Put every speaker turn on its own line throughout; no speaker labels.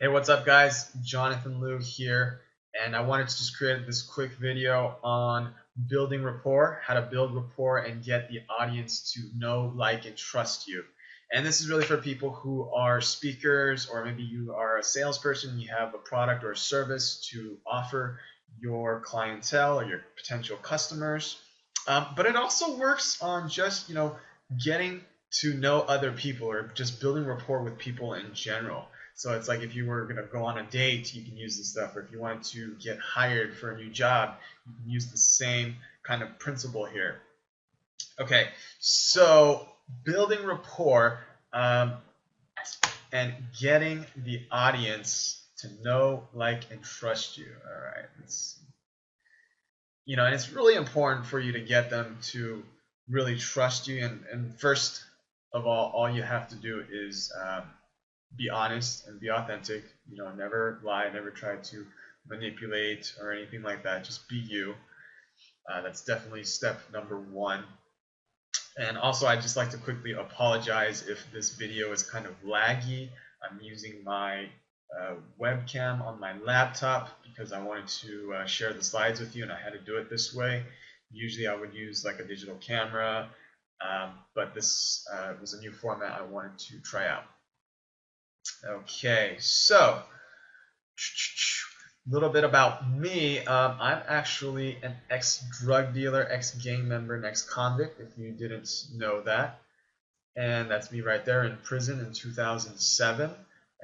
Hey, what's up guys? Jonathan Liu here, and I wanted to just create this quick video on building rapport, how to build rapport and get the audience to know, like, and trust you. And this is really for people who are speakers, or maybe you are a salesperson, you have a product or a service to offer your clientele or your potential customers. But it also works on just, getting to know other people or just building rapport with people in general. So it's like if you were going to go on a date, you can use this stuff. Or if you wanted to get hired for a new job, you can use the same kind of principle here. Okay, so building rapport and getting the audience to know, like, and trust you. All right, and it's really important for you to get them to really trust you. And first of all you have to do is be honest and be authentic. Never lie, never try to manipulate or anything like that. Just be you. That's definitely step number one. And also, I'd just like to quickly apologize if this video is kind of laggy. I'm using my webcam on my laptop because I wanted to share the slides with you, and I had to do it this way. Usually I would use like a digital camera, but this was a new format I wanted to try out. Okay, so a little bit about me. I'm actually an ex-drug dealer, ex-gang member, and ex-convict, if you didn't know that. And that's me right there in prison in 2007.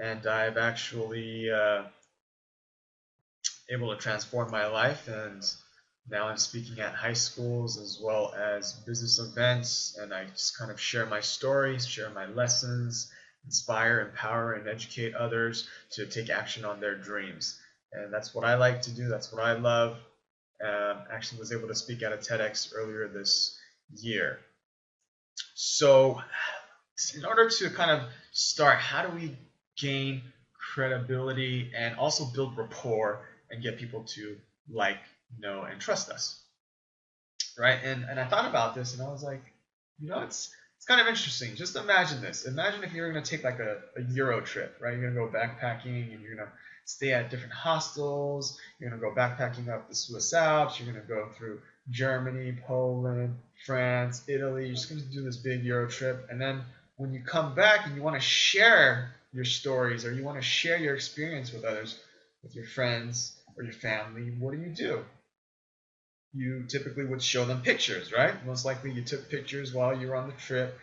And I've actually able to transform my life, and now I'm speaking at high schools as well as business events, and I just kind of share my stories, share my lessons, inspire, empower, and educate others to take action on their dreams. And that's what I like to do. That's what I love. Actually was able to speak at a TEDx earlier this year. So in order to kind of start, how do we gain credibility and also build rapport and get people to like, know, and trust us? Right? And I thought about this and I was like, it's kind of interesting. Just imagine this. Imagine if you're going to take like a Euro trip, right? You're going to go backpacking and you're going to stay at different hostels. You're going to go backpacking up the Swiss Alps. You're going to go through Germany, Poland, France, Italy. You're just going to do this big Euro trip. And then when you come back and you want to share your stories or you want to share your experience with others, with your friends or your family, what do? You typically would show them pictures, right? Most likely you took pictures while you were on the trip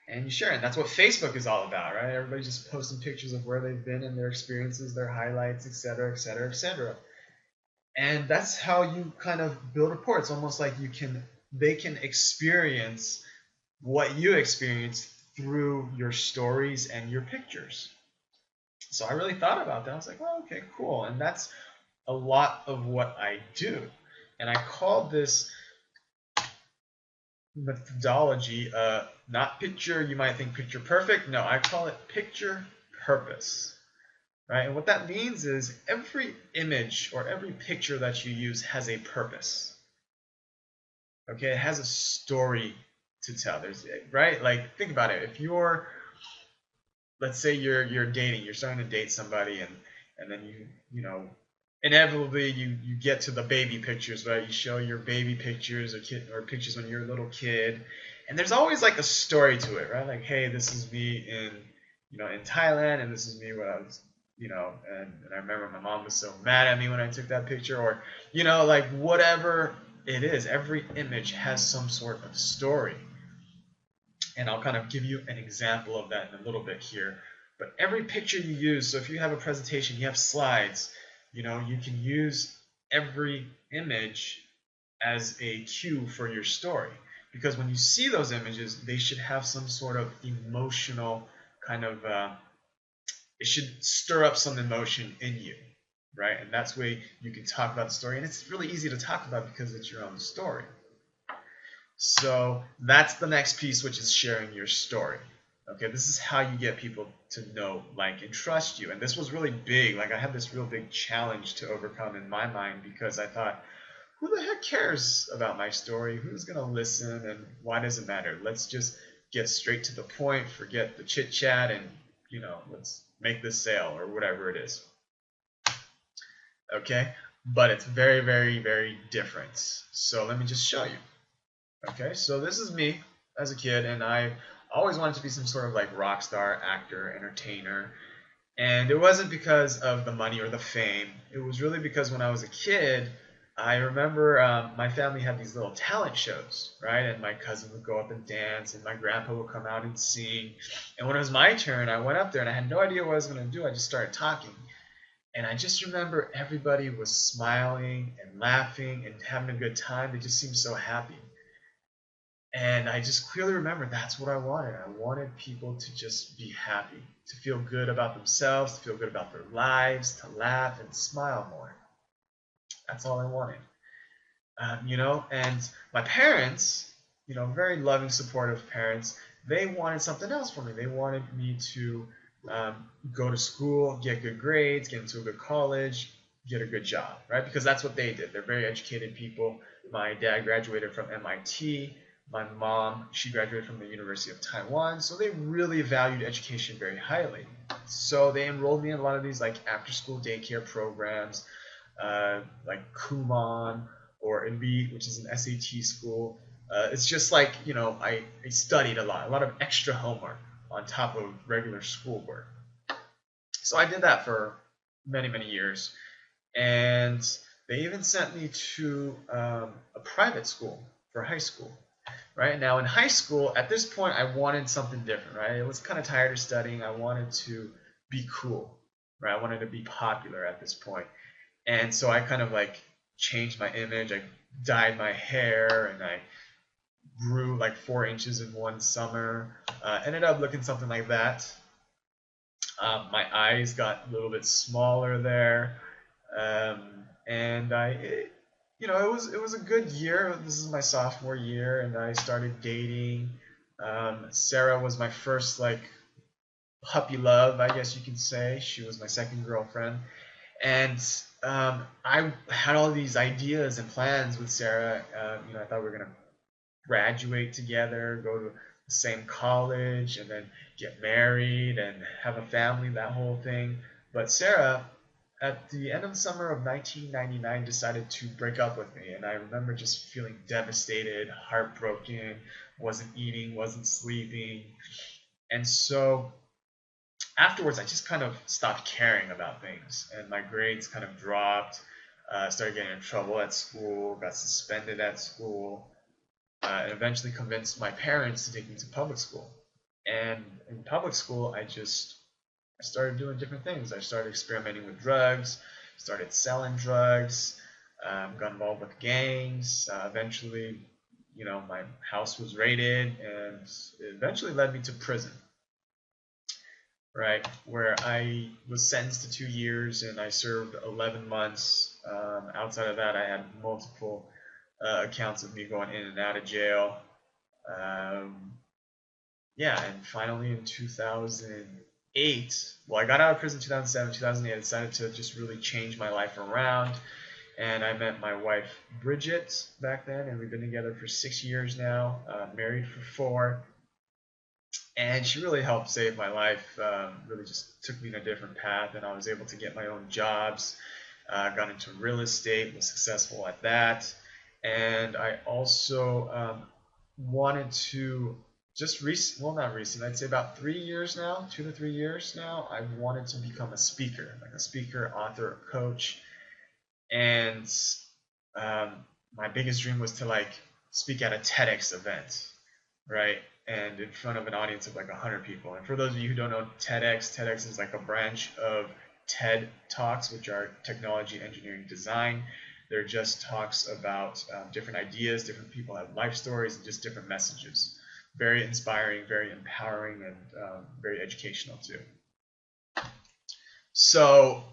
and you share it. And that's what Facebook is all about, right? Everybody's just posting pictures of where they've been and their experiences, their highlights, etc., etc., etc. And that's how you kind of build rapport. It's almost like they can experience what you experienced through your stories and your pictures. So I really thought about that. I was like, well, okay, cool. And that's a lot of what I do. And I call this methodology not picture, you might think picture perfect. No, I call it picture purpose. Right? And what that means is every image or every picture that you use has a purpose. Okay, it has a story to tell. Right? Like, think about it. If you're, let's say you're dating, you're starting to date somebody, and then inevitably you get to the baby pictures, right? You show your baby pictures or pictures when you're a little kid, and there's always like a story to it, right? Like, hey, this is me in Thailand, and this is me when I was, and I remember my mom was so mad at me when I took that picture, or like whatever it is. Every image has some sort of story, and I'll kind of give you an example of that in a little bit here. But every picture you use, so if you have a presentation, you have slides, you can use every image as a cue for your story. Because when you see those images, they should have some sort of emotional kind of, it should stir up some emotion in you, right? And that's way you can talk about the story. And it's really easy to talk about because it's your own story. So that's the next piece, which is sharing your story. Okay, this is how you get people to know, like, and trust you. And this was really big. Like, I had this real big challenge to overcome in my mind because I thought, who the heck cares about my story? Who's going to listen, and why does it matter? Let's just get straight to the point, forget the chit-chat, and, let's make this sale or whatever it is. Okay, but it's very, very, very different. So let me just show you. Okay, so this is me as a kid, and I always wanted to be some sort of like rock star, actor, entertainer. And it wasn't because of the money or the fame. It was really because when I was a kid, I remember my family had these little talent shows, right? And my cousin would go up and dance, and my grandpa would come out and sing. And when it was my turn, I went up there, and I had no idea what I was going to do. I just started talking. And I just remember everybody was smiling and laughing and having a good time. They just seemed so happy. And I just clearly remember that's what I wanted. I wanted people to just be happy, to feel good about themselves, to feel good about their lives, to laugh and smile more. That's all I wanted. And my parents, very loving, supportive parents, they wanted something else for me. They wanted me to go to school, get good grades, get into a good college, get a good job, right? Because that's what they did. They're very educated people. My dad graduated from MIT. My mom, she graduated from the University of Taiwan. So they really valued education very highly. So they enrolled me in a lot of these like after-school daycare programs, like Kumon or Elite, which is an SAT school. It's just like, I studied a lot of extra homework on top of regular schoolwork. So I did that for many, many years. And they even sent me to a private school for high school. Right now in high school, at this point, I wanted something different, right? I was kind of tired of studying. I wanted to be cool, right? I wanted to be popular at this point. And so I kind of like changed my image. I dyed my hair and I grew like 4 inches in one summer. Ended up looking something like that. My eyes got a little bit smaller there. And it was a good year. This is my sophomore year, and I started dating. Sarah was my first like puppy love, I guess you could say. She was my second girlfriend, and I had all these ideas and plans with Sarah. I thought we were gonna graduate together, go to the same college, and then get married and have a family, that whole thing. But Sarah, at the end of the summer of 1999, decided to break up with me. And I remember just feeling devastated, heartbroken, wasn't eating, wasn't sleeping. And so afterwards, I just kind of stopped caring about things. And my grades kind of dropped, started getting in trouble at school, got suspended at school, and eventually convinced my parents to take me to public school. And in public school, I started doing different things. I started experimenting with drugs, started selling drugs, got involved with gangs. Eventually, my house was raided, and it eventually led me to prison, right, where I was sentenced to 2 years and I served 11 months. Outside of that, I had multiple accounts of me going in and out of jail. And finally in 2008, well, I got out of prison in 2007, 2008, I decided to just really change my life around. And I met my wife, Bridget, back then, and we've been together for 6 years now, married for 4. And she really helped save my life, really just took me in a different path, and I was able to get my own jobs, got into real estate, was successful at that. And I also wanted to not recent, I'd say about 3 years now, 2 to 3 years now, I wanted to become a speaker, like a speaker, author, coach. And my biggest dream was to like speak at a TEDx event, right? And in front of an audience of like 100 people. And for those of you who don't know TEDx is like a branch of TED Talks, which are technology, engineering, design. They're just talks about different ideas, different people have life stories, and just different messages. Very inspiring, very empowering, and very educational too. So,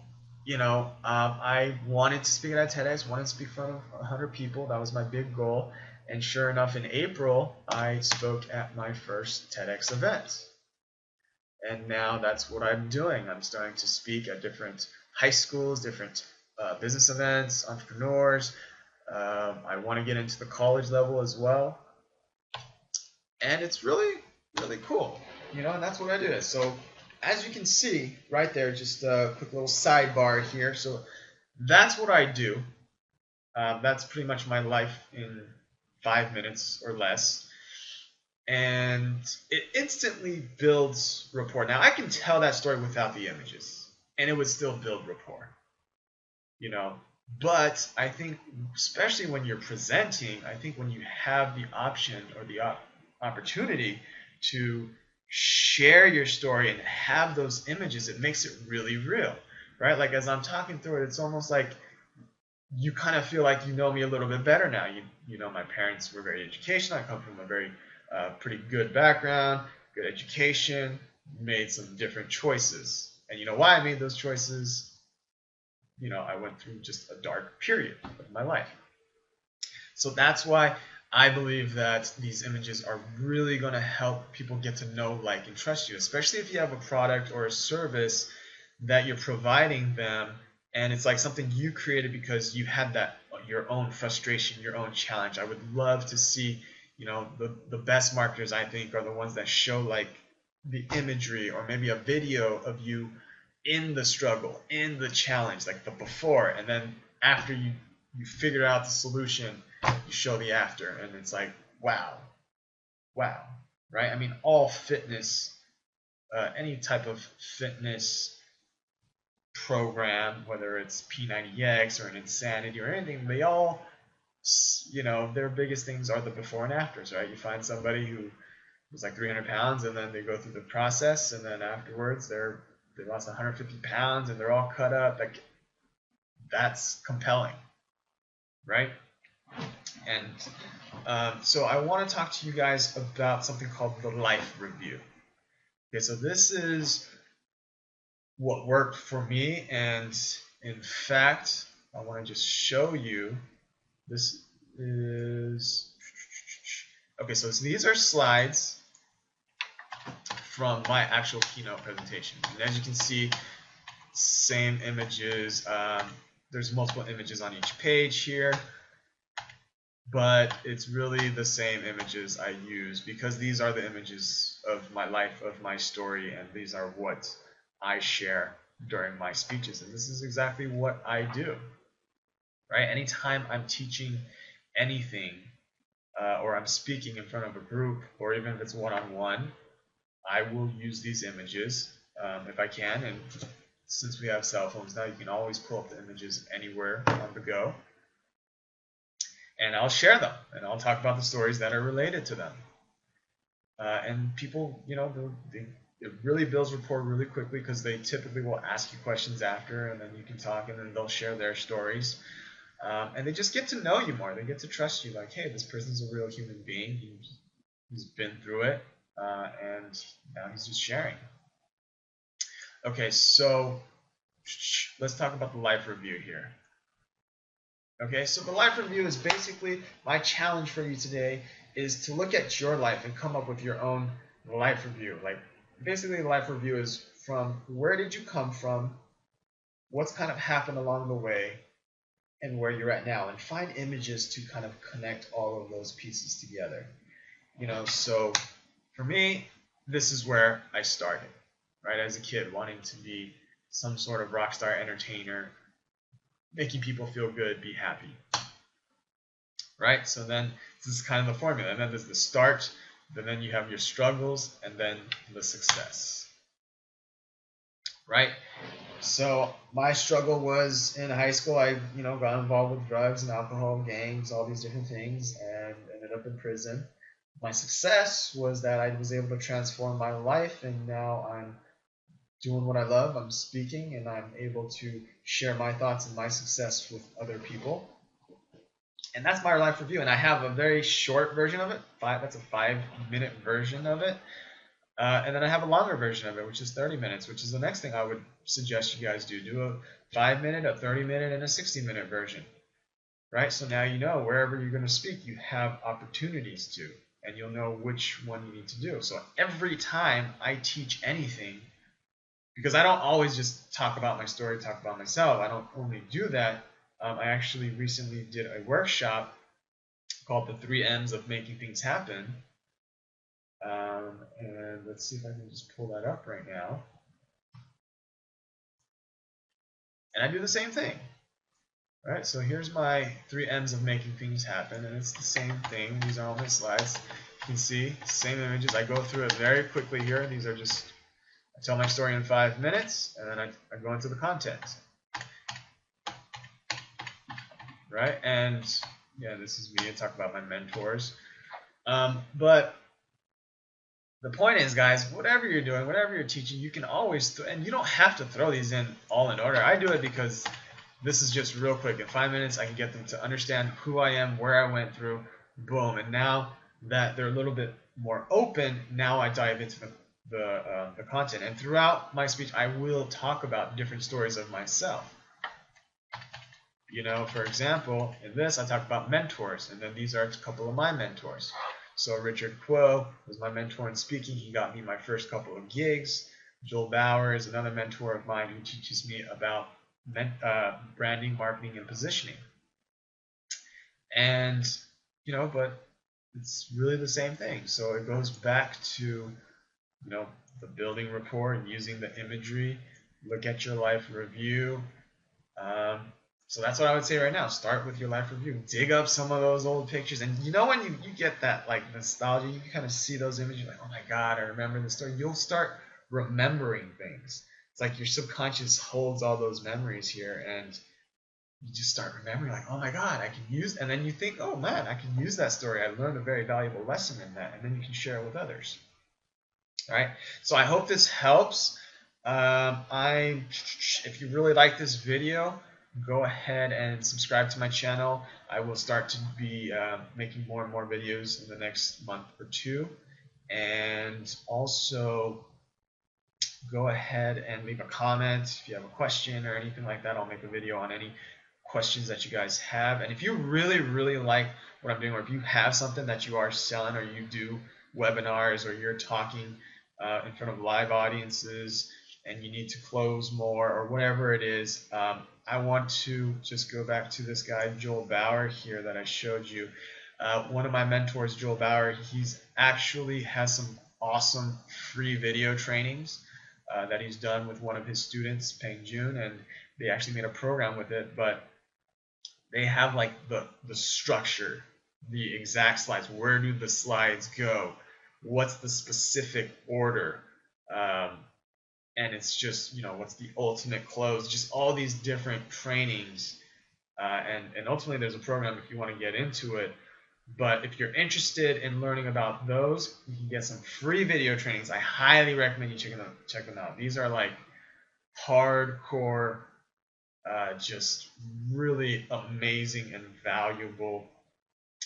I wanted to speak at TEDx, wanted to speak in front of 100 people. That was my big goal. And sure enough, in April, I spoke at my first TEDx event. And now that's what I'm doing. I'm starting to speak at different high schools, different business events, entrepreneurs. I want to get into the college level as well. And it's really, really cool. And that's what I do. So as you can see right there, just a quick little sidebar here. So that's what I do. That's pretty much my life in 5 minutes or less. And it instantly builds rapport. Now, I can tell that story without the images, and it would still build rapport, you know. But I think, especially when you're presenting, I think when you have the option or the opportunity to share your story and have those images, it makes it really real, right? Like as I'm talking through it, it's almost like you kind of feel like you know me a little bit better now. You know, my parents were very educational. I come from a very pretty good background, good education, made some different choices. And you know why I made those choices? You know, I went through just a dark period of my life. So that's why I believe that these images are really going to help people get to know, like, and trust you, especially if you have a product or a service that you're providing them and it's like something you created because you had that your own frustration, your own challenge. I would love to see, you know, the best marketers I think are the ones that show like the imagery or maybe a video of you in the struggle, in the challenge, like the before, and then after you figure out the solution, you show the after, and it's like wow, wow, right? I mean, all fitness, any type of fitness program, whether it's P90X or an Insanity or anything, they all, you know, their biggest things are the before and afters, right? You find somebody who was like 300 pounds and then they go through the process and then afterwards they lost 150 pounds and they're all cut up. Like, that's compelling, right? And so I want to talk to you guys about something called the life review. Okay, so this is what worked for me, and in fact, I want to just show you. This is okay. So these are slides from my actual keynote presentation, and as you can see, same images. There's multiple images on each page here, but it's really the same images I use because these are the images of my life, of my story, and these are what I share during my speeches. And this is exactly what I do, right? Anytime I'm teaching anything or I'm speaking in front of a group, or even if it's one-on-one, I will use these images if I can. And since we have cell phones now, you can always pull up the images anywhere on the go. And I'll share them, and I'll talk about the stories that are related to them. And people, you know, it really builds rapport really quickly because they typically will ask you questions after, and then you can talk, and then they'll share their stories. And they just get to know you more. They get to trust you. Like, hey, this person's a real human being. He's been through it, and now he's just sharing. Okay, so let's talk about the life review here. Okay, so the life review is basically my challenge for you today is to look at your life and come up with your own life review. Like, basically, the life review is from where did you come from, what's kind of happened along the way, and where you're at now, and find images to kind of connect all of those pieces together. You know, so for me, this is where I started, right? As a kid, wanting to be some sort of rock star entertainer, making people feel good, be happy, right? So then this is kind of the formula, and then there's the start, then you have your struggles, and then the success, right? So my struggle was in high school. I, you know, got involved with drugs and alcohol, gangs, all these different things, and ended up in prison. My success was that I was able to transform my life, and now I'm doing what I love. I'm speaking, and I'm able to share my thoughts and my success with other people. And that's my life review. And I have a very short version of it. That's a 5-minute version of it. And then I have a longer version of it, which is 30 minutes, which is the next thing I would suggest you guys do. Do a 5-minute, a 30-minute, and a 60-minute version, right? So now you know wherever you're going to speak, you have opportunities to, and you'll know which one you need to do. So every time I teach anything, because I don't always just talk about my story, talk about myself. I don't only do that. I actually recently did a workshop called the 3 M's of Making Things Happen. And let's see if I can just pull that up right now. And I do the same thing. All right, so here's my 3 M's of making things happen, and it's the same thing. These are all my slides. You can see same images. I go through it very quickly here. These are just, I tell my story in 5 minutes, and then I go into the content. Right, and yeah, this is me. I talk about my mentors. But the point is, guys, whatever you're doing, whatever you're teaching, you can always, and you don't have to throw these in all in order. I do it because this is just real quick. In 5 minutes, I can get them to understand who I am, where I went through, boom. And now that they're a little bit more open, now I dive into the content. And throughout my speech, I will talk about different stories of myself. You know, for example, in this, I talk about mentors, and then these are a couple of my mentors. So Richard Kuo was my mentor in speaking. He got me my first couple of gigs. Joel Bauer is another mentor of mine who teaches me about branding, marketing, and positioning. And, you know, but it's really the same thing. So it goes back to, you know, the building rapport and using the imagery. Look at your life review. So that's what I would say right now. Start with your life review. Dig up some of those old pictures. And you know when you get that like nostalgia, you kind of see those images like, oh my God, I remember this story. You'll start remembering things. It's like your subconscious holds all those memories here, and you just start remembering like, oh my God, I can use, and then you think, oh man, I can use that story. I learned a very valuable lesson in that, and then you can share it with others. All right. So I hope this helps. If you really like this video, go ahead and subscribe to my channel. I will start to be making more and more videos in the next month or two. And also go ahead and leave a comment if you have a question or anything like that. I'll make a video on any questions that you guys have. And if you really, really like what I'm doing, or if you have something that you are selling, or you do webinars, or you're talking in front of live audiences and you need to close more, or whatever it is, I want to just go back to this guy, Joel Bauer here that I showed you. One of my mentors, Joel Bauer, he's actually has some awesome free video trainings that he's done with one of his students, Peng Jun, and they actually made a program with it, but they have like the structure, the exact slides. Where do the slides go? What's the specific order? And it's just, you know, what's the ultimate close? Just all these different trainings. And ultimately there's a program if you want to get into it. But if you're interested in learning about those, you can get some free video trainings. I highly recommend you check them out. These are like hardcore, just really amazing and valuable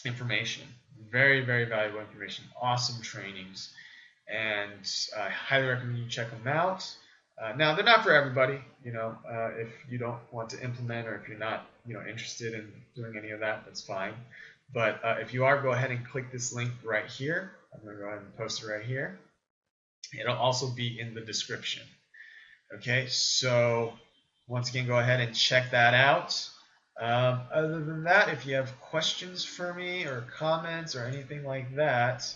information. Very, very valuable information. Awesome trainings. And I highly recommend you check them out. Now, they're not for everybody, you know. If you don't want to implement, or if you're not, you know, interested in doing any of that, that's fine. But if you are, go ahead and click this link right here. I'm going to go ahead and post it right here. It'll also be in the description. Okay, so once again, go ahead and check that out. Other than that, if you have questions for me or comments or anything like that,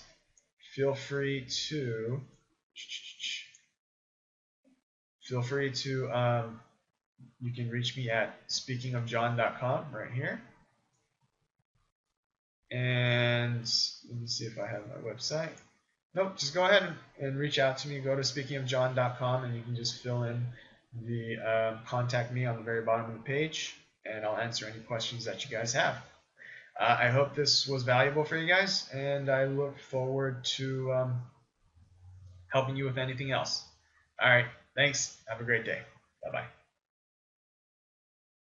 feel free to you can reach me at speakingofjohn.com right here. And let me see if I have my website. Nope, just go ahead and reach out to me. Go to speakingofjohn.com and you can just fill in the contact me on the very bottom of the page, and I'll answer any questions that you guys have. I hope this was valuable for you guys, and I look forward to helping you with anything else. All right, thanks. Have a great day. Bye-bye.